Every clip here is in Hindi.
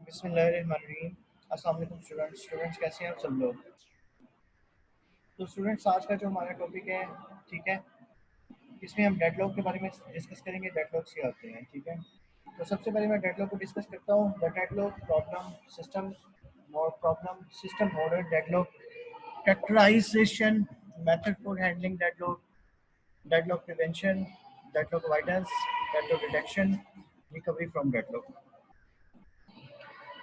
बिस्मिल्लाहिर्रहमानिर्रहीम। अस्सलाम वालेकुम स्टूडेंट्स कैसे हैं आप सब लोग। तो स्टूडेंट्स आज का जो हमारा टॉपिक है, ठीक है, इसमें हम डेडलॉक के बारे में डिस्कस करेंगे। डेडलॉक्स क्या होते हैं, ठीक है। तो सबसे पहले मैं डेडलॉक को डिस्कस करता हूँ। The deadlock problem system model deadlock characterisation method for handling deadlock, deadlock prevention, deadlock avoidance, deadlock detection, recovery from deadlock.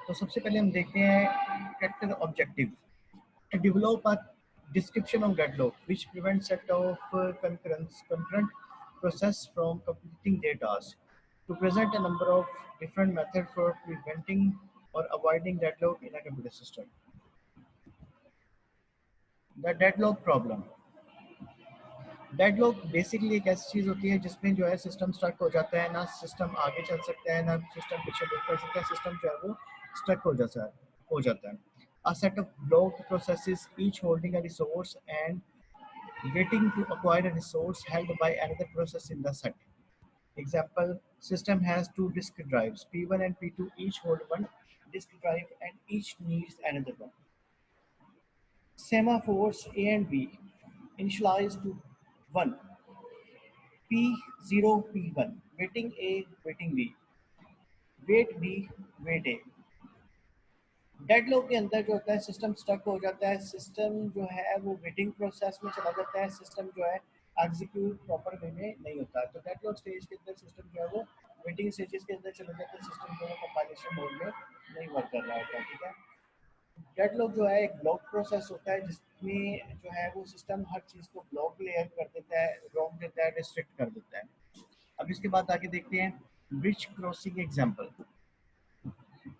तो सबसे पहले हम देखते हैं character objective to develop a description of deadlock which prevents set of concurrent process from completing their task. To present a number of different methods for preventing or avoiding deadlock in a computer system. The deadlock problem. Deadlock basically एक ऐसी चीज़ होती है जिसमें जो है सिस्टम स्टक हो जाता है, ना सिस्टम आगे चल सकता है ना सिस्टम पीछे मूव कर सकता है। सिस्टम जो है वो स्टक हो जाता है। A set of blocked processes each holding a resource and waiting to acquire a resource held by another process in the set. Example, system has two disk drives, P1 and P2 each hold one disk drive and each needs another one. Semaphores A and B initialize to 1, P0, P1, waiting A, waiting B, wait B, wait A. Deadlock के अंदर जो होता है सिस्टम स्टक हो जाता है। सिस्टम जो है वो वेटिंग प्रोसेस में चला जाता है। सिस्टम जो है एग्जीक्यूट प्रॉपर वे में नहीं होता। तो डेडलॉक स्टेज के अंदर सिस्टम जो है वो वेटिंग स्टेजेस के अंदर चला जाता है। सिस्टम जो है कंपाइलेशन मोड में नहीं वर्क कर रहा होता, ठीक है। डेडलॉक जो है एक ब्लॉक प्रोसेस होता है जिसमें जो है वो सिस्टम हर चीज़ को ब्लॉक लेयर कर देता है, रोक देता है, रिस्ट्रिक्ट कर देता है। अब इसके बाद आगे देखते हैं bridge crossing example.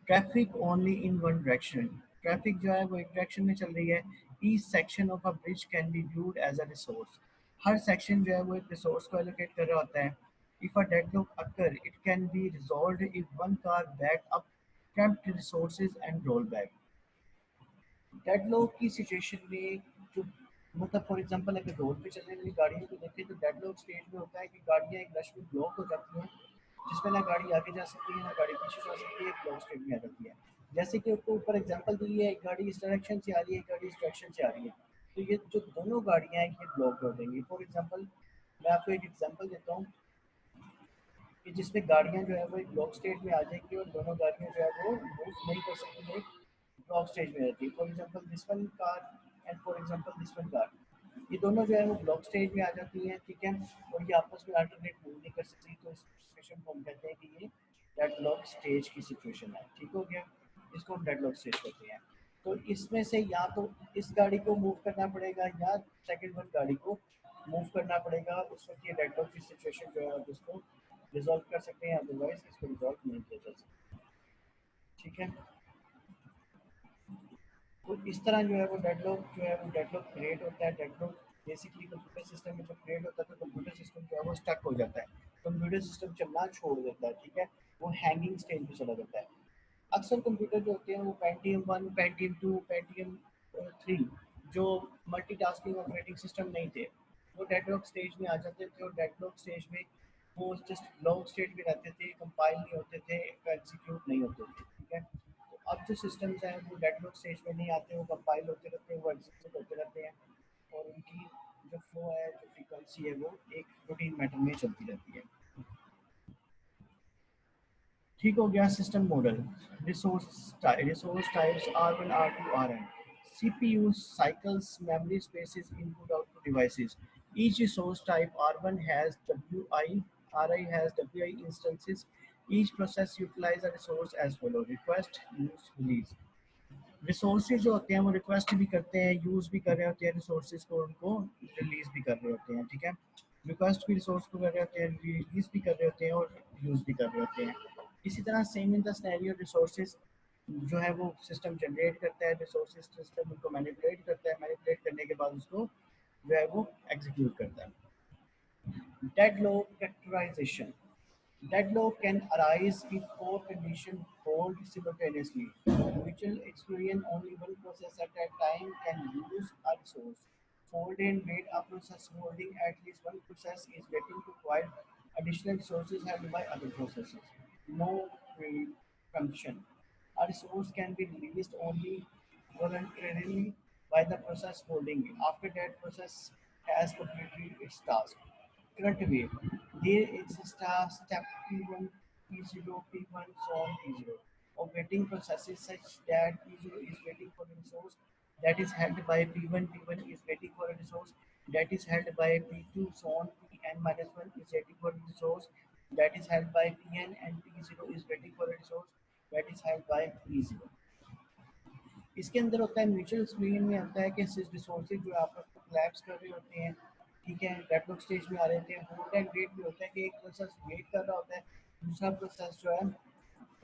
Traffic only in one direction. Traffic जो है वो एक डायरेक्शन में चल रही है। Each section of a bridge can be viewed as a resource. हर सेक्शन जो है वो एक रिसोर्स को एलोकेट कर रहा होता है। If a deadlock occur it can be resolved if one car back up trapped resources and roll back. Deadlock की सिचुएशन में जो मतलब फॉर एग्जांपल अगर रोड पे चलने वाली गाड़ियों को देखें तो डेडलॉक स्टेज में होता है कि गाड़ियाँ एक रश में ब्लॉक हो जाती हैं, जिसमें ना गाड़ी आगे जा सकती है ना गाड़ी पीछे जा सकती है, एक ब्लॉक स्टेज में आ जाती है। जैसे कि आपको ऊपर एग्जांपल दी है, एक गाड़ी इस डायरेक्शन से आ रही है, एक गाड़ी इस डायरेक्शन से आ रही है, तो ये जो दोनों गाड़ियाँ हैं ये ब्लॉक कर देंगी। फॉर एग्जाम्पल मैं आपको एक एग्जाम्पल देता हूँ कि जिसमें गाड़ियाँ जो है वो एक ब्लॉक स्टेज में आ जाएंगी और दोनों गाड़ियाँ जो है वो मूव नहीं कर सकती, एक ब्लॉक स्टेज में रहती है। For example this one car and for example this one car, ये दोनों जो है वो ब्लॉक स्टेज में आ जाती हैं, ठीक है, और ये आपस में अल्टरनेट मूव नहीं कर सकती। तो इस सिचुएशन को हम कहते हैं कि ये डेडलॉक स्टेज की सिचुएशन है, ठीक हो गया। इसको हम डेडलॉक स्टेज कहते हैं। तो इसमें से या तो इस गाड़ी को मूव करना पड़ेगा या सेकंड वन गाड़ी को मूव करना पड़ेगा। उस वक्त ये डेडलॉक की सिचुएशन जो है आप इसको रिजॉल्व कर सकते हैं, अदरवाइज इसको रिजॉल्व नहीं किया जा सकता, ठीक है। तो इस तरह जो है वो डेडलॉक क्रिएट होता है। डेडलॉक बेसिकली कंप्यूटर सिस्टम में जब क्रिएट होता है तो कंप्यूटर सिस्टम जो है वो स्टक हो जाता है, कंप्यूटर सिस्टम चलना छोड़ देता है, ठीक है, वो हैंगिंग स्टेज पे चला जाता है। अक्सर कंप्यूटर जो होते हैं वो पेंटियम 1, पेंटियम 2, पेंटियम 3 जो मल्टीटास्किंग ऑपरेटिंग सिस्टम नहीं थे, वो डेडलॉक स्टेज में आ जाते थे और डेडलॉक स्टेज में वो जस्ट लॉन्ग स्टेज में रहते थे, कंपाइल नहीं होते थे, एग्जीक्यूट नहीं होते थे, ठीक है। तो अब जो सिस्टम्स हैं वो डेडलॉक स्टेज में नहीं आते, वो कंपाइल होते रहते हैं, वो एग्जीक्यूट होते रहते हैं और उनकी जो फ्लो है, जो फ्रीक्वेंसी है वो एक रूटीन मैटर में चलती रहती है, ठीक हो गया। System model resource types R1, R2, Rn। CPU cycles memory spaces input output devices। Each resource type R1 has WI, Ri has WI instances। Each process utilize a resource as follow: request, use, release। Resources जो होते हैं वो रिक्वेस्ट भी करते हैं, यूज़ भी कर रहे होते हैं रिसोर्सेज को, उनको रिलीज़ भी कर रहे होते हैं, ठीक है। रिक्वेस्ट भी रिसोर्स को कर रहे होते हैं, रिलीज़ भी कर रहे होते हैं और यूज़ भी कर रहे होते हैं। इसी तरह same in the scenario resources जो है वो सिस्टम जनरेट करता है, रिसोर्सेज सिस्टम उनको मैनिपुलेट करता है, मैनिपुलेट करने के बाद उसको जो है वो एग्जीक्यूट करता है। Deadlock characterisation. Deadlock can arise if four conditions hold simultaneously. Which will experience only one process at a time can use a resource. Hold and wait a process holding at least one process is waiting to acquire additional resources held by other processes. No preemption. A resource can be released only voluntarily by the process holding it. After that process has completed its task. Current wave. There exists a step P1, P0, P1, so on P0 of waiting processes such that P0 is waiting for the resource that is held by P1, P1 is waiting for a resource that is held by P2, so on Pn minus 1 is waiting for a resource that is held by Pn and P0 is waiting for a resource that is held by P0. इसके अंदर होता है म्यूचुअल स्क्रीन में होता है कि रिसोर्सेज जो आपस में कोलैप्स कर रहे होते हैं, ठीक है, डेडलॉक स्टेज में आ रहे होते हैं। होल्ड एंड वेट में होता है कि एक प्रोसेस वेट कर रहा होता है, दूसरा प्रोसेस जो है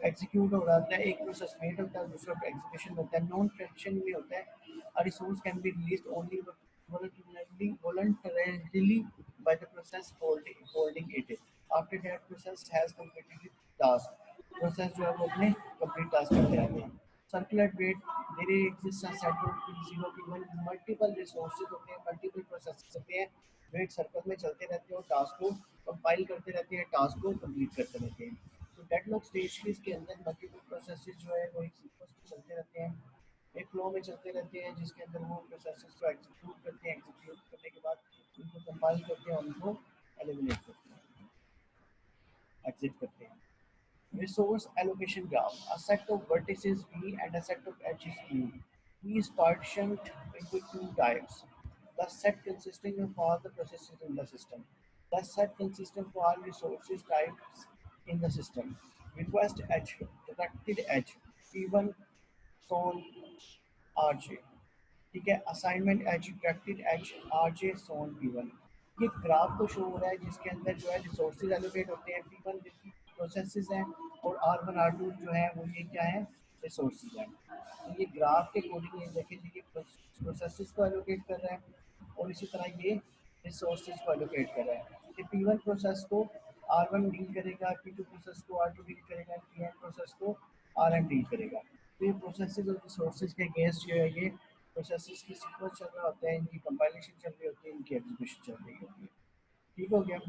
एग्जीक्यूट हो रहा होता है, एक प्रोसेस वेट होता है, दूसरा एग्जीक्यूशन होता है। नॉन ट्रेडिशन में होता है a resource can be released only voluntarily by the process holding it after that process has completed its task। Process जो है वो अपने कंप्लीट टास्क करते रहते हैं। Circular wait there exist a set of P0 P1 multiple resources होते हैं, मल्टीपल प्रोसेसेस होते हैं, वेट सर्कल में चलते रहते हैं और टास्क को कंपाइल करते रहते हैं, टास्क को कंप्लीट करते रहते हैं। तो डेडलॉक स्टेज के अंदर मल्टीपल प्रोसेसेस जो है वो एक सीक्वेंस में चलते रहते हैं, एक फ्लो में चलते रहते हैं, जिसके अंदर वो प्रोसेसेस को एग्जीक्यूट करते हैं, एग्जीक्यूट करने के बाद उनको कंपाइल करते हैं, उनको एलिमिनेट करते हैं, एग्जिट करते हैं। Resource allocation graph, a set of vertices V and a set of edges U. V is partitioned into two types. The set consisting of all the processes in the system. The set consisting of all resources types in the system. Request edge, directed edge, P1 son RJ, ठीक है। Assignment edge directed H R J son P1। ये ग्राफ को शो हो रहा है जिसके अंदर जो है रिसोर्सेज एलोकेट होते हैं, P1 प्रोसेसेस हैं और R1 R2 जो है वो ये क्या है, रिसोर्सेज हैं। तो ये ग्राफ के अकॉर्डिंग ये देखें, ये प्रोसेसेस को एलोकेट कर रहा है और इसी तरह ये रिसोर्सेज को एलोकेट कर रहा है। ये P1 प्रोसेस को R1 डील करेगा, P2 प्रोसेस को R2 डील करेगा, Pn प्रोसेस को Rn डील करेगा। तो ये प्रोसेसेस और रिसोर्सेज के अगेंस्ट जो है ये प्रोसेसेस की सीक्वेंस चल रहा होता है, इनकी कंपाइलेशन चल रही होती है, इनकी एग्जीक्यूशन चल रही होती है। ठीक हो गया।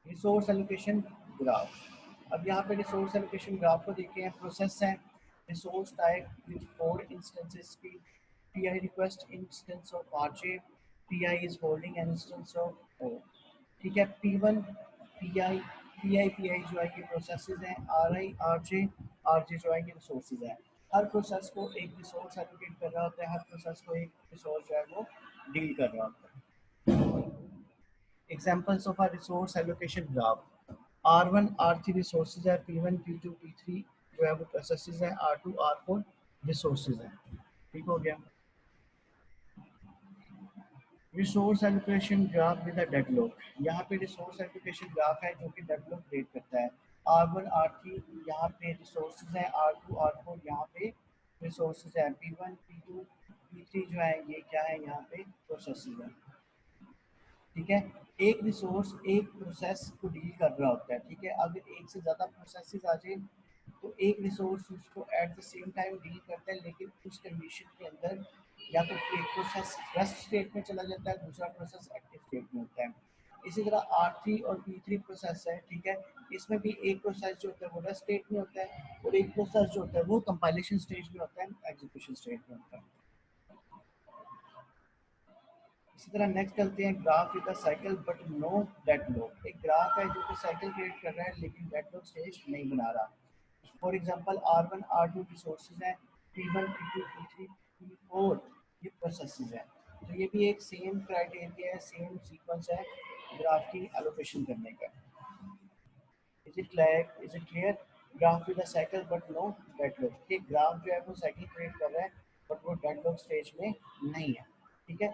Resource allocation graph. अब यहाँ पे रिसोर्स एलोकेशन ग्राफ को देखते हैं। प्रोसेस है रिसोर्स टाइप विद 4 इंस्टेंसेस की P I request instance of R J, P I is holding an instance of O, ठीक है। पी आई जो है ये प्रोसेसेस हैं, आर जे जो है ये रिसोर्सेज है। हर प्रोसेस को एक रिसोर्स एलोकेट कर रहा होता है, हर प्रोसेस को एक रिसोर्स जो है वो डील कर रहा होता है। Examples of a resource allocation graph: R1 R3 resources है, P1 P2 P3 जो है वो प्रोसेसेस है, R2 R4 रिसोर्सेज हैं। ठीक हो गया। Resource allocation graph with a deadlock. यहाँ पे रिसोर्स एलोकेशन ग्राफ है जो कि डेडलॉक क्रिएट करता है। R1 R3 यहाँ पे रिसोर्सेज है, R2 R4 यहाँ पे रिसोर्सेज है, P1 P2 P3 जो है ये क्या है, यहाँ पे प्रोसेसेस है। ठीक है। एक रिसोर्स एक प्रोसेस को डील कर रहा होता है, ठीक है। अगर एक से ज़्यादा प्रोसेसेस आ जाए तो एक रिसोर्स उसको at the same time deal करता है, लेकिन उस कंडीशन के अंदर या तो एक प्रोसेस रेस्ट स्टेट में चला जाता है, दूसरा प्रोसेस एक्टिव स्टेट में होता है। इसी तरह R3 और P3 प्रोसेस है, ठीक है। इसमें भी एक प्रोसेस जो होता है वो रेस्ट स्टेट में होता है और एक प्रोसेस जो होता है वो कंपाइलेशन स्टेज में होता है, एग्जीक्यूशन स्टेज में होता है। इसी तरह नेक्स्ट चलते हैं graph with a cycle but no deadlock. एक ग्राफ है जो कि साइकिल क्रिएट कर रहा है लेकिन डेडलॉक स्टेज नहीं बना रहा। For example R1 R2 resources हैं, P1 P2 P3 P4 ये प्रोसेसेस हैं। तो ये भी एक सेम क्राइटेरिया है, सेम सीक्वेंस है ग्राफ की एलोकेशन करने का। Is it clear? Graph with a cycle but no deadlock. ये ग्राफ जो है वो साइकिल क्रिएट कर रहा है बट वो डेडलॉक स्टेज में नहीं है, ठीक है।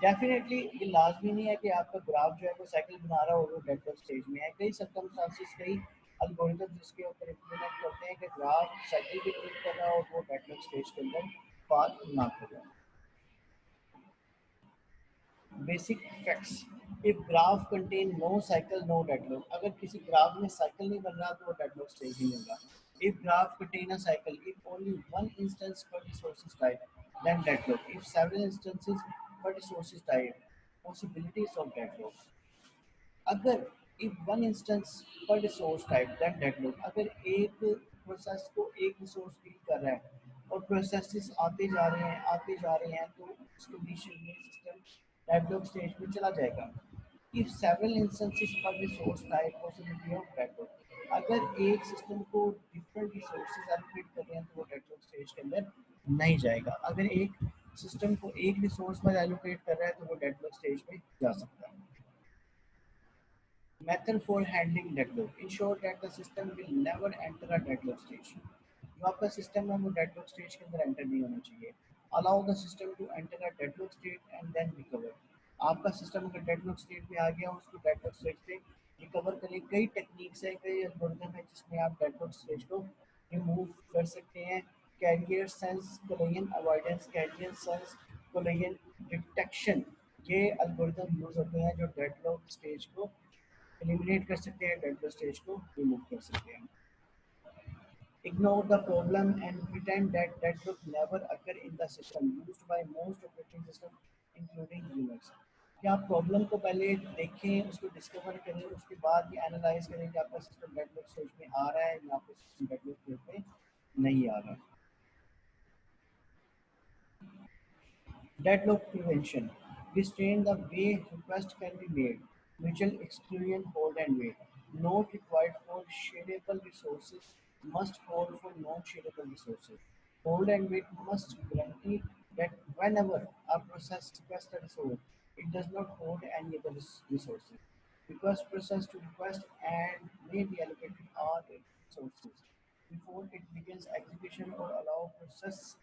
डेफिनेटली ये लाजमी नहीं है कि आपका ग्राफ जो है वो साइकिल बना रहा हो वो डेडलॉक स्टेज में है। कई सर्कमस्टांसेस, कई एल्गोरिथम जिसके ऊपर इम्प्लीमेंट करते हैं कि ग्राफ साइकिल भी क्रिएट कर रहा हो और वो डेडलॉक स्टेज के अंदर बात ना कर रहा। Basic facts. If graph contain no cycle no deadlock. अगर किसी ग्राफ में साइकिल नहीं बन रहा तो वो डेडलॉक स्टेज नहीं होगा। If graph contain a cycle if only one instance per resources type then deadlock. If several instances per resources type possibilities of deadlock. अगर if one instance per resource type then deadlock, अगर एक प्रोसेस को एक रिसोर्स डील कर रहा है और प्रोसेसेस आते जा रहे हैं तो उस कंडीशन में सिस्टम डेडलॉक स्टेज में चला जाएगा। if several instances per resource type possibility of deadlock, अगर एक सिस्टम को डिफरेंट रिसोर्सेज एलोकेट कर रहे हैं तो वो डेडलॉक स्टेज के अंदर नहीं जाएगा। अगर एक सिस्टम को एक रिसोर्स पर एलोकेट कर रहा है तो वो डेडलॉक स्टेज में जा सकता है। Method for handling deadlock. Ensure that the system will never enter a deadlock stage. जो आपका सिस्टम है वो डेडलॉक स्टेज के अंदर एंटर नहीं होना चाहिए। Allow the system to enter a deadlock state and then recover. आपका सिस्टम अगर डेडलॉक स्टेट में आ गया उसको डेडलॉक स्टेट से रिकवर करें। कई टेक्निक्स है, कई एल्गोरिथम है जिसमें आप डेडलॉक स्टेज को रिमूव कर सकते हैं। Carrier sense collision avoidance, carrier sense collision detection, ये एल्गोरिथम यूज होते हैं जो डेडलॉक स्टेज को एलिमिनेट कर सकते हैं, डेल्टा स्टेज को रिमूव कर सकते हैं। Ignore the problem and pretend that deadlock never occur in the system used by most operating systems including Linux. कि आप प्रॉब्लम को पहले देखें, उसको डिस्कवर करें, उसके बाद ये एनालाइज करें कि आपका सिस्टम डेडलॉक स्टेज में आ रहा है या आपका सिस्टम डेडलॉक स्टेज में नहीं आ रहा है। Deadlock prevention. Restrain the way requests can be made. Mutual exclusion, hold and wait. Note required for shareable resources must hold for non-shareable resources. Hold and wait must guarantee that whenever a process requests a resource, it does not hold any other resources. Request process to request and may be allocated all its resources before it begins execution or allow process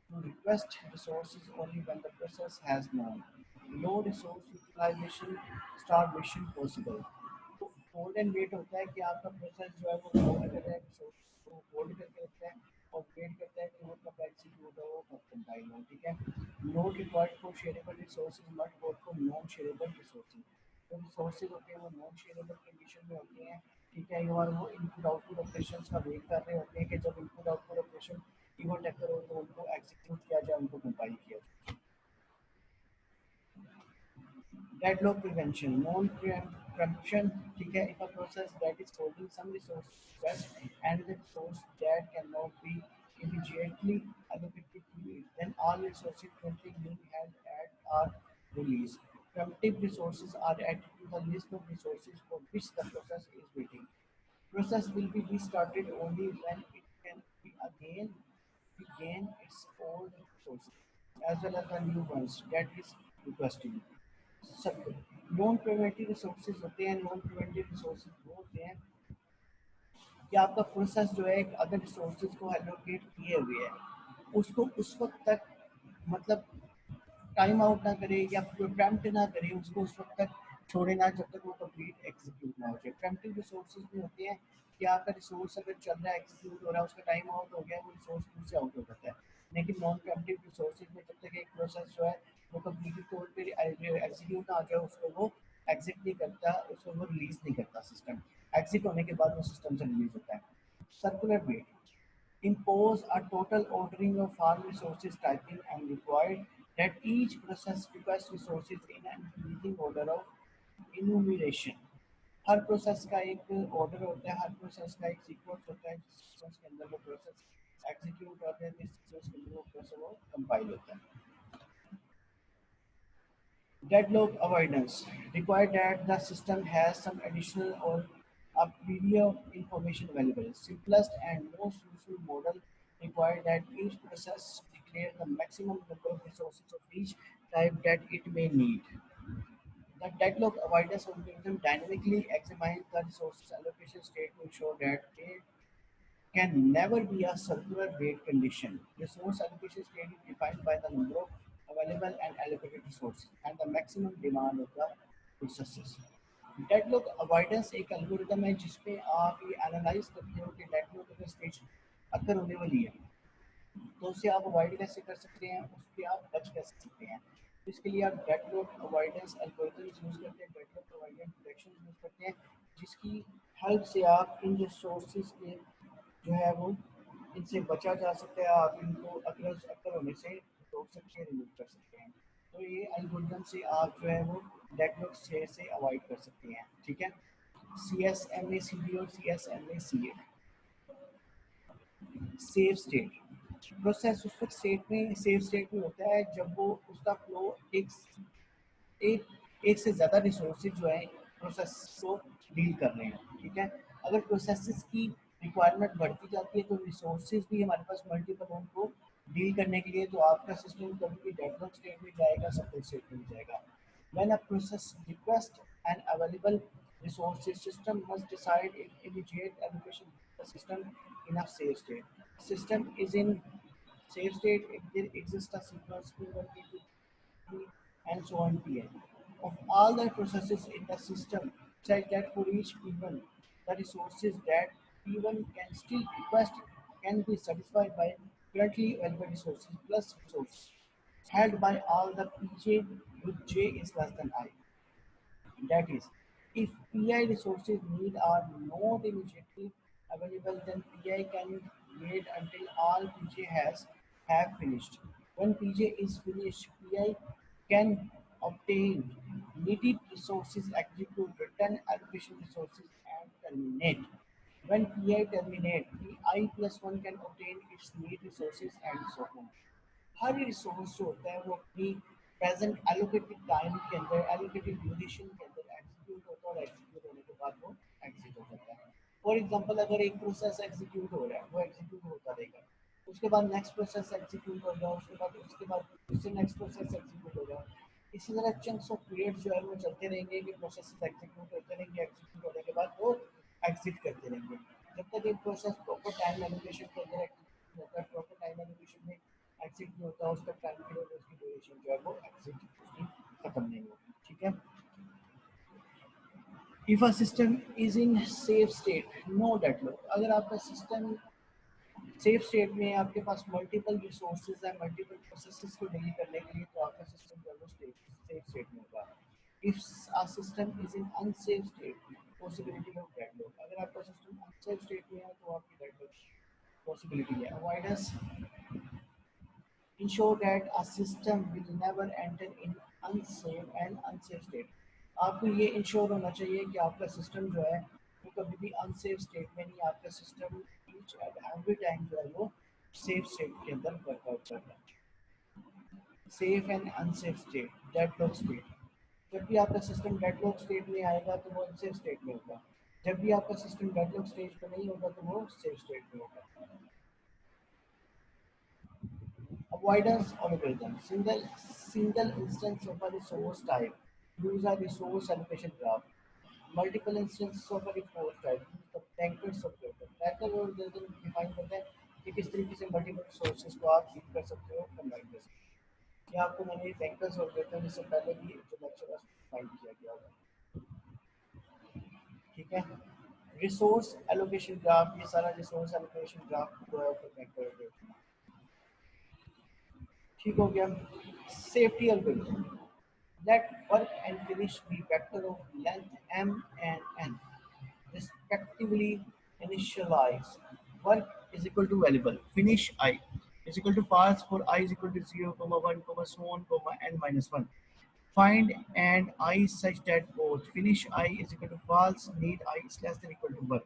to request resources only when the process has none. Low resource utilization starvation possible. Hold and wait होता है कि आपका प्रोसेस जो है वो होल्ड कर रहा है, रिसोर्स को होल्ड करके रखता है और वेट करता है कि वो कब एग्जीक्यूट हो, वो कब कंपाइल हो। ठीक है। Note required for shareable resources but for non shareable resources. जो रिसोर्सेज होते हैं वो नॉन शेयरेबल कंडीशन में होते हैं। ठीक है। और वो इनपुट आउटपुट ऑपरेशंस का वेट कर रहे होते हैं कि जब input output operation event occur हो तो उनको एग्जीक्यूट किया जाए, उनको कंपाइल किया जाए। Deadlock prevention, non-preemption, ठीक है, if a process that is holding some resource request and the resource that cannot be immediately allocated to it, then all resources currently being held at are released. Preemptive resources are added to the list of resources for which the process is waiting. Process will be restarted only when it can be again regain its old resources as well as the new ones that is requesting। सब नॉन प्रिवेंटिव रिसोर्सेज होते हैं। नॉन प्रिवेंटिव रिसोर्सेज वो होते हैं कि आपका प्रोसेस जो है अगर रिसोर्सेज को एलोकेट किए हुए है उसको उस वक्त तक मतलब टाइम आउट ना करे या प्रेम्प्ट ना करे, उसको उस वक्त तक छोड़े ना जब तक वो कंप्लीट एग्जीक्यूट ना हो जाए। प्रेम्प्टिव रिसोर्सेज में होते हैं कि आपका रिसोर्स अगर चल रहा है, एग्जीक्यूट हो रहा है, उसका टाइम आउट हो गया, वो रिसोर्स फिर से आउट हो जाता है। लेकिन नॉन प्रेम्प्टिव रिसोर्सेज में जब तक एक प्रोसेस जो है वो कंप्लीट तौर पर एग्जीक्यूट ना हो जाए उसको वो एग्जिट नहीं करता, उसको वो रिलीज नहीं करता सिस्टम। एग्जिट होने के बाद वो सिस्टम से रिलीज होता है। Circular wait impose a total ordering of farm resources typing and required that each process request resources in an increasing order of enumeration। Her process का एक ऑर्डर होता है, हर प्रोसेस का एक सीक्वेंस होता है जिस सीक्वेंस के अंदर वो प्रोसेस एग्जीक्यूट होते हैं, जिस सीक्वेंस के अंदर वो प्रोसेस वो कंपाइल होता है। Deadlock avoidance require that the system has some additional or a prior information available. Simplest and most useful model require that each process declare the maximum number of resources of each type that it may need. The deadlock avoidance algorithm dynamically examines the resources allocation state to ensure that they can never be a circular wait condition. Resource allocation state is defined by the number of available and allocated resources and the maximum demand of the processes। Deadlock avoidance एक एल्गोरिदम है जिसमें आप ये एनालाइज करते हो कि डेडलॉक अगर स्टेज अकर होने वाली है तो उससे आप अवॉइड कैसे कर सकते हैं, उसके आप बच कैसे सकते हैं। तो इसके लिए आप डेडलॉक अवॉइडेंस एल्गोरिथम्स यूज़ करते हैं, डेडलॉक अवॉइडेंस प्रोटेक्शन यूज़ करते हैं, जिसकी हेल्प से आप इन रिसोर्सेज के जो है वो इनसे बचा जा सकता है। आप इनको अकर होने से रोक सकते हैं, रिमूव कर सकते हैं। तो ये एल्गोरिथम से आप जो है वो डेडलॉक से अवॉइड कर सकते हैं। ठीक है। CSMACD और CSMACA। सेव स्टेट, प्रोसेस उस वक्त स्टेट में सेव स्टेट में होता है जब वो उसका फ्लो एक एक से ज़्यादा रिसोर्सेज जो है प्रोसेस को डील कर रहे हैं, ठीक है। अगर प्रोसेसेस की रिक्वायरमेंट बढ़ती जाती है तो रिसोर्सेज भी हमारे पास मल्टीपल हैं उनको डील करने के लिए, तो आपका सिस्टम कभी भी डेवलप स्टेट में जाएगा, सपोर्ट स्टेट में जाएगा। When a process requests an available resources, system must decide if immediate allocation of the system in a safe state. System is in safe state if there exists a sequence P1, P2, P3, and so on Pn of all the processes in the system, such that for each P1, the resources that P1 can still request can be satisfied by currently available resources plus resources held by all the Pj with j is less than I. That is, if Pi resources need are not immediately available, then Pi can wait until all Pj has have finished. When Pj is finished, Pi can obtain needed resources, execute return allocation resources, and terminate. When Pi terminate, Pi plus one can obtain its need resources and so on. Her resource जो होता है वो अपनी प्रेजेंट एलोकेटेड टाइम के अंदर एलोकेटेड ड्यूरेशन के अंदर एग्जीक्यूट होता है और एग्जीक्यूट होने के बाद वो एग्जिट हो जाता है। फॉर एग्जांपल अगर एक प्रोसेस एग्जीक्यूट हो रहा है वो एग्जीक्यूट होता रहेगा, उसके बाद नेक्स्ट प्रोसेस एग्जीक्यूट हो जाए, उसके बाद उससे नेक्स्ट प्रोसेस एग्जीक्यूट हो जाए, इसी तरह चंक्स ऑफ पीरियड जो है वो चलते रहेंगे कि प्रोसेस एग्जीक्यूट होते रहेंगे, एग्जीक्यूट होने के बाद वो एग्जिट करते रहेंगे जब तक एक प्रोसेस प्रॉपर टाइम एलोकेशन के अंदर एग्जीक्यूट होता है, प्रॉपर टाइम एलोकेशन में एग्जिट नहीं होता, उसका टाइम पीरियड उसकी ड्यूरेशन जो है वो एग्जिट उसकी खत्म नहीं होगी, ठीक है। If a system is in safe state no deadlock, अगर आपका सिस्टम सेफ स्टेट में है, आपके पास मल्टीपल रिसोर्सेज है, मल्टीपल प्रोसेसेस को डील करने के लिए, तो आपका सिस्टम जो है वो सेफ स्टेट में होगा। If a system is in unsafe state possibility of deadlock, अगर आपका सिस्टम अनसेफ स्टेट में है तो आपकी डेडलॉक पॉसिबिलिटी है। Avoidance ensure that a system will never enter in unsafe state। आपको ये इंश्योर होना चाहिए कि आपका सिस्टम जो है वो कभी भी अनसेफ स्टेट में नहीं, आपका system each and every time जो है वो सेफ स्टेट के अंदर वर्कआउट कर रहा है। Safe and unsafe state, deadlock state, जब भी आपका सिस्टम डेडलॉक स्टेट में आएगा तो वो अनसेफ स्टेट में होगा, जब भी आपका सिस्टम डेडलॉक स्टेज पे नहीं होगा तो वो सेफ स्टेट में होगा। Avoidance algorithm. Single instance of a resource type. Use a resource allocation graph. Multiple instances of a resource type. Use the bankers algorithm. Bankers algorithm define करता है कि किस तरीके से मल्टीपल रिसोर्सेज को आप डील कर सकते हो, कंबाइन कर सकते हो। ये आपको मैंने bankers algorithm इससे पहले भी जो लेक्चर फाइंड किया गया होगा, ठीक है। रिसोर्स एलोकेशन ग्राफ, ये सारा रिसोर्स एलोकेशन ग्राफ जो है बैंकर algorithm, ठीक हो गया। Safety algorithm, let work and finish be vector of length m and n respectively initialize work is equal to variable finish I is equal to false for I is equal to 0 comma 1 comma so on comma n minus 1, find and I such that both finish I is equal to false need I is less than equal to work.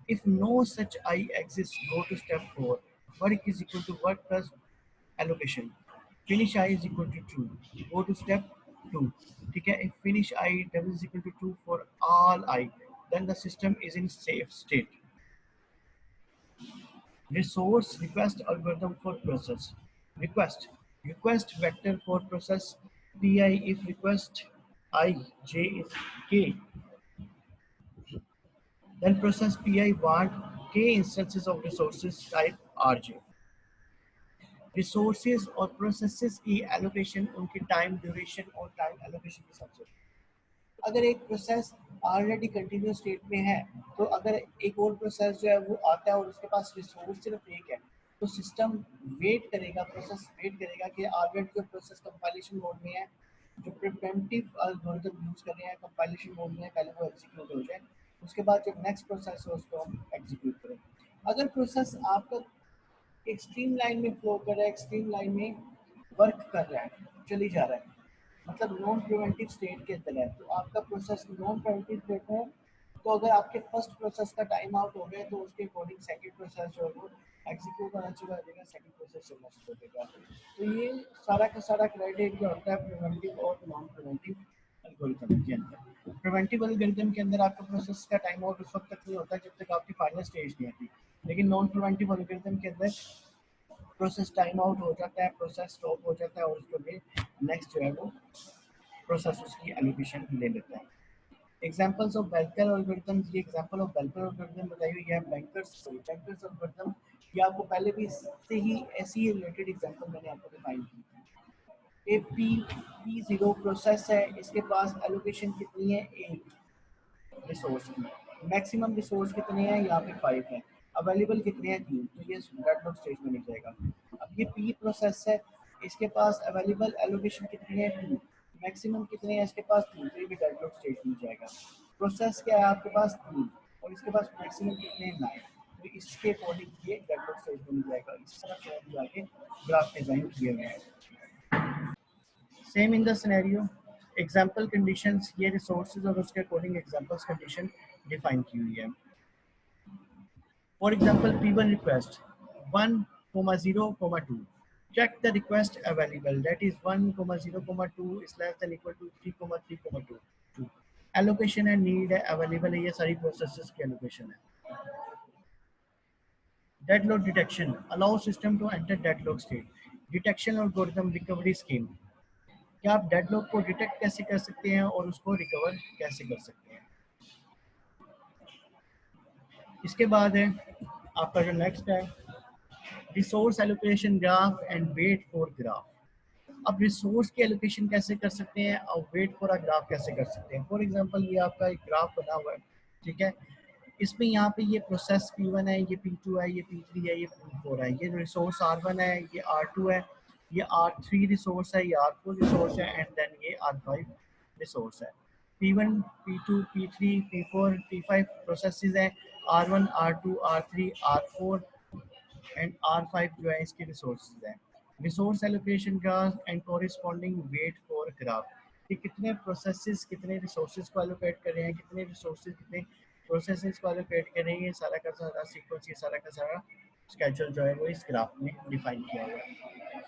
If no such I exists, go to step 4. Work is equal to work plus allocation. Finish I is equal to true. Go to step 2. Okay, if finish I double is equal to true for all I, then the system is in safe state. Resource request algorithm for process. Request. Request vector for process pi if request I j is k, then process pi want k instances of resources type rj। Resources और प्रोसेसेस की एलोकेशन उनकी टाइम ड्यूरेशन और टाइम एलोकेशन के हिसाब से। अगर एक प्रोसेस ऑलरेडी कंटिन्यूस स्टेट में है तो अगर एक और प्रोसेस जो है वो आता है और उसके पास रिसोर्स सिर्फ एक है तो सिस्टम वेट करेगा, प्रोसेस वेट करेगा कि ऑलरेडी जो प्रोसेस कंपाइलेशन मोड में है, जो प्रिवेंटिव एल्गोरिथम यूज कर रहे हैं कंपाइलेशन मोड में है, पहले वो एग्जीक्यूट हो जाए, उसके बाद जब नेक्स्ट प्रोसेस हो उसको हम एग्जीक्यूट करें। अगर प्रोसेस आपका एक्सट्रीम लाइन में फ्लो कर रहा है, एक्सट्रीम लाइन में वर्क कर रहा है, चली जा रहा है, मतलब नॉन प्रिवेंटिव स्टेट के अंदर है, तो आपका प्रोसेस नॉन प्रिवेंटिव स्टेट में तो अगर आपके फर्स्ट प्रोसेस का टाइम आउट हो गया तो उसके अकॉर्डिंग सेकंड प्रोसेस जो है वो एग्जीक्यूट होना शुरू हो जाएगा, सेकंड प्रोसेस चलना शुरू हो जाएगा। तो ये सारा का सारा क्राइटेरिया होता है प्रिवेंटिव और नॉन प्रिवेंटिव एल्गोरिथम के अंदर। प्रिवेंटिव एल्गोरिथम के अंदर आपका प्रोसेस का टाइम आउट उस वक्त तक नहीं होता जब तक आपकी फाइनल स्टेज नहीं आती, लेकिन नॉन प्रिवेंटिव एल्गोरिथम के अंदर प्रोसेस टाइम आउट हो जाता है, प्रोसेस स्टॉप हो जाता है और उसके लिए नेक्स्ट जो है वो प्रोसेस उसकी एलोकेशन ले लेता है। एग्जांपल्स ऑफ बेल्कर एल्गोरिथम, ये एग्जांपल ऑफ बेल्कर एल्गोरिथम बताई हुई है। बैंकर्स एल्गोरिथम ये आपको पहले भी इससे ही ऐसी ही रिलेटेड एग्जांपल मैंने आपको दिखाई थी। ए पी जीरो प्रोसेस है, इसके पास एलोकेशन कितनी है, 8 रिसोर्स की। मैक्सिमम रिसोर्स कितने हैं, यहाँ पे 5 है। अवेलेबल कितने हैं, 3, तो ये डेडलॉक स्टेज में नहीं जाएगा। अब ये पी प्रोसेस है, इसके पास अवेलेबल एलोकेशन कितनी है, 2। मैक्सिमम कितने हैं इसके पास, 3, तो ये भी डेडलॉक स्टेज में जाएगा। प्रोसेस क्या है आपके पास, 3, और इसके पास मैक्सिमम कितने हैं, 9, तो इसके अकॉर्डिंग ये डेडलॉक स्टेज में नहीं जाएगा। इस तरह से हम जाके ग्राफ डिजाइन किए हुए हैं। Same in the scenario example conditions, ये रिसोर्सेज और उसके अकॉर्डिंग एग्जाम्पल्स कंडीशन डिफाइन की हुई है। For example P1 request 1,0,2 check the request available, that is 1,0,2 is less than equal to 3,3,2। allocation and need है, available है, ये सारी प्रोसेसेस की allocation है। deadlock detection allow system to enter deadlock state। detection algorithm recovery scheme, क्या आप डेडलॉक को डिटेक्ट कैसे कर सकते हैं और उसको रिकवर कैसे कर सकते हैं। इसके बाद है आपका जो नेक्स्ट है resource allocation graph and wait for graph. अब रिसोर्स की एलोकेशन कैसे कर सकते हैं और वेट फॉर अ ग्राफ कैसे कर सकते हैं। फॉर एग्जांपल ये आपका एक ग्राफ बना हुआ है, ठीक है, इसमें यहाँ पे ये प्रोसेस P1 है, ये P2 है, ये P3 है, ये P4 है, ये रिसोर्स R1 है, ये R2 है, ये R3 रिसोर्स है, ये R4 रिसोर्स है एंड देन ये R5 रिसोर्स है। P1 P2 P3 P4 P5 processes हैं, R1 R2 R3 R4 and R5 जो है इसके रिसोर्सेज हैं। Resource allocation graph and corresponding wait for graph, कि कितने प्रोसेसेस कितने रिसोर्सेज को एलोकेट कर रहे हैं, कितने रिसोर्सेज कितने प्रोसेसेस को एलोकेट कर रहे हैं, ये सारा का सारा सीक्वेंस, ये सारा का सारा स्केड्यूल जो है वो इस ग्राफ में डिफाइन किया हुआ है।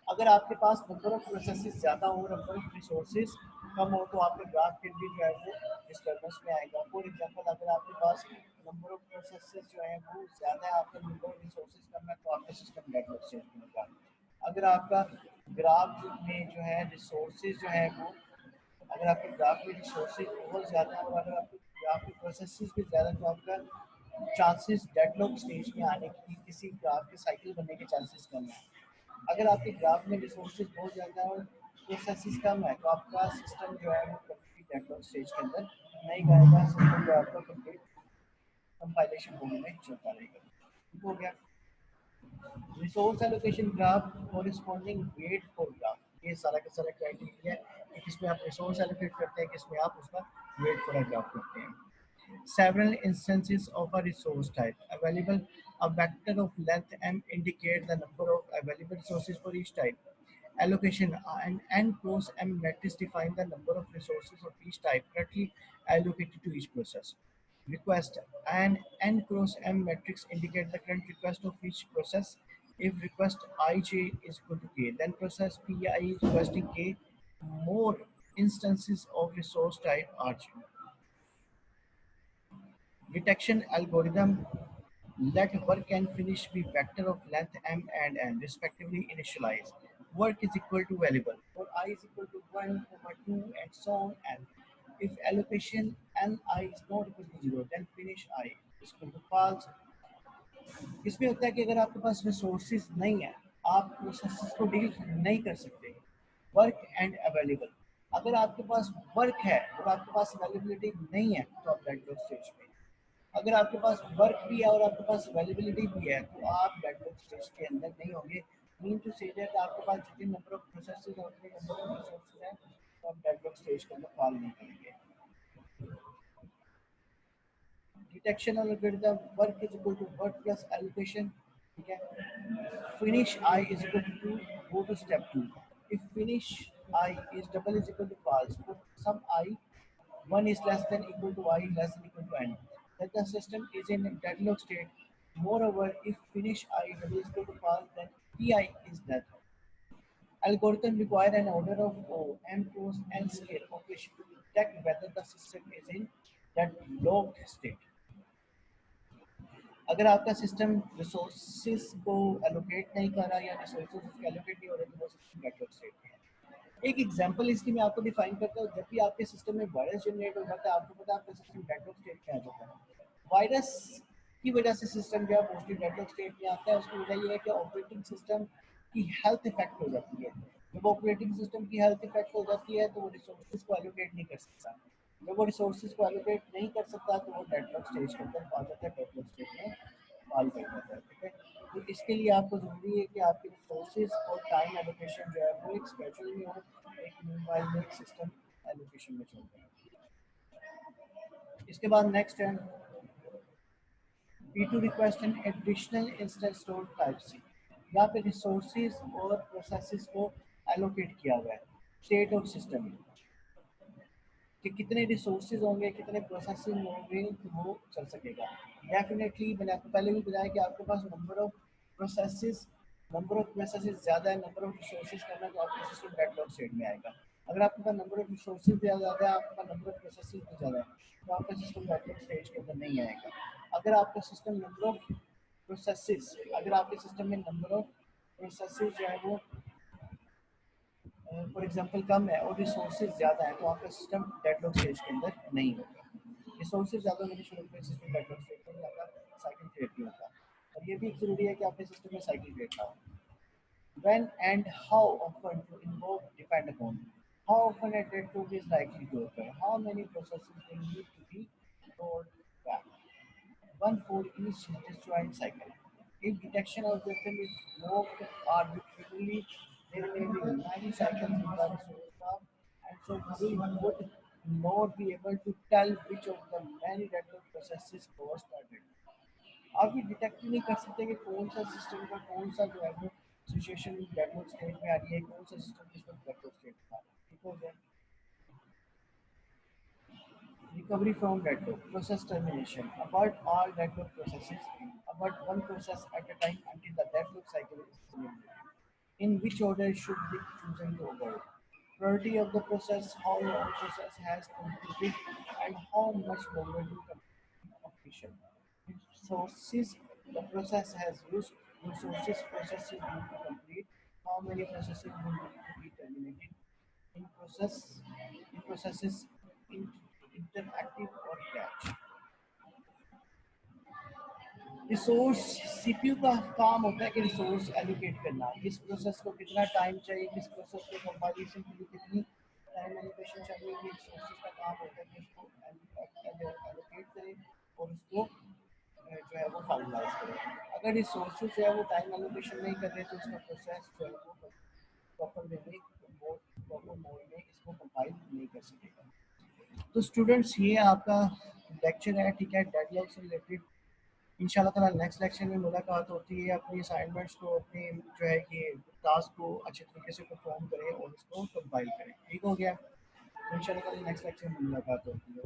अगर आपके पास नंबर ऑफ प्रोसेसेस ज़्यादा हो, नंबर ऑफ रिसोर्सेज कम हो, तो आपके ग्राफ के भी जो है वो डिस्टर्बेंस में आएगा। फॉर एग्जांपल अगर आपके पास नंबर ऑफ प्रोसेसेस जो है वो ज़्यादा है, आपका नंबर ऑफ रिसोर्सेज कम है, तो आपका सिस्टम डेडलॉक स्टेज में होगा। अगर आपका ग्राफ में जो है रिसोर्सेज जो है वो, अगर आपके ग्राफ में रिसोर्सेज बहुत ज़्यादा है और अगर आपके ग्राफ में प्रोसेसेस भी ज़्यादा, तो आपका चांसेस डेडलॉक स्टेज में आने की, किसी ग्राफ के साइकिल बनने के चांसेस कम है। अगर आपके ग्राफ में रिसोर्सेज बहुत ज़्यादा है और प्रोसेसेस कम है, तो आपका सिस्टम जो है वो कभी डेडलॉक स्टेज के अंदर नहीं जाएगा। सिस्टम जो आपका कंप्लीट कंपाइलेशन होने में चलता रहेगा। ठीक हो गया। Resource allocation graph corresponding wait for graph, ये सारा का सारा क्राइटेरिया है कि किसमें आप रिसोर्स एलोकेट करते हैं, किसमें आप उसका वेट फॉर ग्राफ करते हैं। Several instances of a resource type available, a vector of length m indicate the number of available resources for each type. Allocation and n cross m matrix define the number of resources of each type currently allocated to each process. Request and n cross m matrix indicate the current request of each process. If request ij is equal to k, then process pi is requesting k more instances of resource type rj. Detection algorithm, let work and finish be vector of length m and n respectively initialize. Work is equal to variable for I is equal to 1, 2 and so on n. If allocation ni is not equal to 0, then finish I is equal to false. इसमें होता है कि अगर आपके पास रिसोर्सेज नहीं है, आप प्रोसेसेस को डील नहीं कर सकते। वर्क एंड अवेलेबल, अगर आपके पास वर्क है और आपके पास अवेलेबिलिटी नहीं है, तो आप डेडलॉक स्टेज में। अगर आपके पास वर्क भी है और आपके पास अवेलेबिलिटी भी है, तो आप डेडलॉक स्टेज के अंदर नहीं होंगे। मीन टू से दैट आपके पास जितने नंबर ऑफ प्रोसेसेस और उतने नंबर ऑफ रिसोर्सेज हैं, तो आप डेडलॉक स्टेज के अंदर फॉल नहीं करेंगे। Detection algorithm, work is equal to work plus allocation, ठीक है। Finish I is equal to go to step 2। If finish I is double is equal to false, sum I 1 is less than equal to I less than equal to n, that the system is in deadlock state. Moreover, if finish I double is equal to false, then Pi is dead. Algorithm require an order of O, m cross n scale operation to detect whether the system is in that locked state. अगर आपका सिस्टम रिसोर्सेज को एलोकेट नहीं कर रहा या रिसोर्सेज उसके एलोकेट नहीं हो रहे तो वो सिस्टम डेडलॉक स्टेट में है। एक एग्जांपल इसकी मैं आपको डिफाइन करता हूँ। जब भी आपके सिस्टम में वायरस जनरेट हो जाता है आपको पता है आपका सिस्टम डेडलॉक स्टेट में आ जाता है। वायरस की वजह से सिस्टम जो है मोस्टली डेडलॉक स्टेट में आता है। उसकी वजह ये है कि ऑपरेटिंग सिस्टम की हेल्थ इफेक्ट हो जाती है। जब ऑपरेटिंग सिस्टम की हेल्थ इफेक्ट हो जाती है तो वो रिसोर्सेज को एलोकेट नहीं कर सकता। जब वो रिसोर्सेज को एलोकेट नहीं कर सकता तो वो डेडलॉक स्टेज के अंदर आ जाता है, डेडलॉक स्टेज में कॉल कर देता है। ठीक है, तो इसके लिए आपको ज़रूरी है कि आपके रिसोर्सेज और टाइम एलोकेशन जो है वो एक स्केड्यूल में हो, एक मोबाइल में एक सिस्टम एलोकेशन में चल रहा है। इसके बाद नेक्स्ट है P2 request an additional instance stored type C। यहाँ पे रिसोर्सेज और प्रोसेसेस को एलोकेट किया हुआ है स्टेट ऑफ सिस्टम में कि कितने रिसोर्सेज होंगे कितने प्रोसेसिंग होंगे तो वो चल सकेगा। डेफिनेटली मैंने आपको पहले भी बताया कि आपके पास नंबर ऑफ प्रोसेसेस ज़्यादा है, नंबर ऑफ रिसोर्सेज कम है तो आपका सिस्टम डेडलॉक स्टेट में आएगा। अगर आपके पास नंबर ऑफ रिसोर्सेज ज़्यादा है, आपके पास नंबर ऑफ प्रोसेसेस भी ज़्यादा है तो आपका सिस्टम डेडलॉक स्टेज के अंदर नहीं आएगा। अगर आपका सिस्टम नंबर ऑफ प्रोसेसेस अगर आपके सिस्टम में नंबर ऑफ प्रोसेसेस जो है वो फॉर एग्जांपल कम है और रिसोर्सेज ज़्यादा है तो आपका सिस्टम डेडलॉक स्टेज के अंदर नहीं होगा। रिसोर्सेज ज़्यादा होने शुरू में सिस्टम डेडलॉक स्टेज में आपका साइकिल क्रिएट नहीं होता। और ये भी ज़रूरी है कि आपके सिस्टम में साइकिल क्रिएट ना हो। When and how often to invoke depend upon how often a dead loop is likely to occur, how many processes will need to be rolled back, one for each disjoint cycle. If detection algorithm is invoked arbitrarily, there may be many cycles in the resource graph, and so we would not be able to tell which of the many deadlock processes was started. आप भी डिटेक्ट नहीं कर सकते कि कौन सा सिस्टम का कौन सा जो है वो सिचुएशन डेडलॉक स्टेट में आ रही है, कौन सा सिस्टम किस वक्त डेडलॉक स्टेट में आ रहा है। ठीक हो गया। Recovery from deadlock process termination abort all deadlock processes, abort one process at a time until the deadlock cycle is eliminated. In which order should be chosen to abort? Priority of the process, how long process has completed, and how much longer to complete completion. Resources the process has used, resources processes need to complete, how many processes will need to be terminated, in process in processes in interactive or batch। Resource CPU का काम होता है कि रिसोर्स एलोकेट करना, किस प्रोसेस को कितना टाइम चाहिए, किस प्रोसेस को कंपाइलेशन के लिए कितनी टाइम एलोकेशन चाहिए, ये रिसोर्सेज का काम होता है कि उसको एलोकेट करें और उसको जो है वो फाइनलाइज करें। अगर रिसोर्सेज जो है वो टाइम एलोकेशन नहीं कर रहे तो उसका प्रोसेस जो है वो प्रॉपर वे में प्रॉपर मोड में इसको कंपाइल नहीं कर सकेगा। तो स्टूडेंट्स ये आपका लेक्चर है, ठीक है, डेडलॉक से रिलेटेड। इंशाल्लाह ताला नेक्स्ट लेक्चर में मुलाकात होती है। अपनी असाइनमेंट्स को अपनी जो है ये टास्क को अच्छे तरीके से परफॉर्म करें और उसको कंपाइल करें। ठीक हो गया, तो इंशाल्लाह ताला नेक्स्ट लेक्चर में मुलाकात होती है।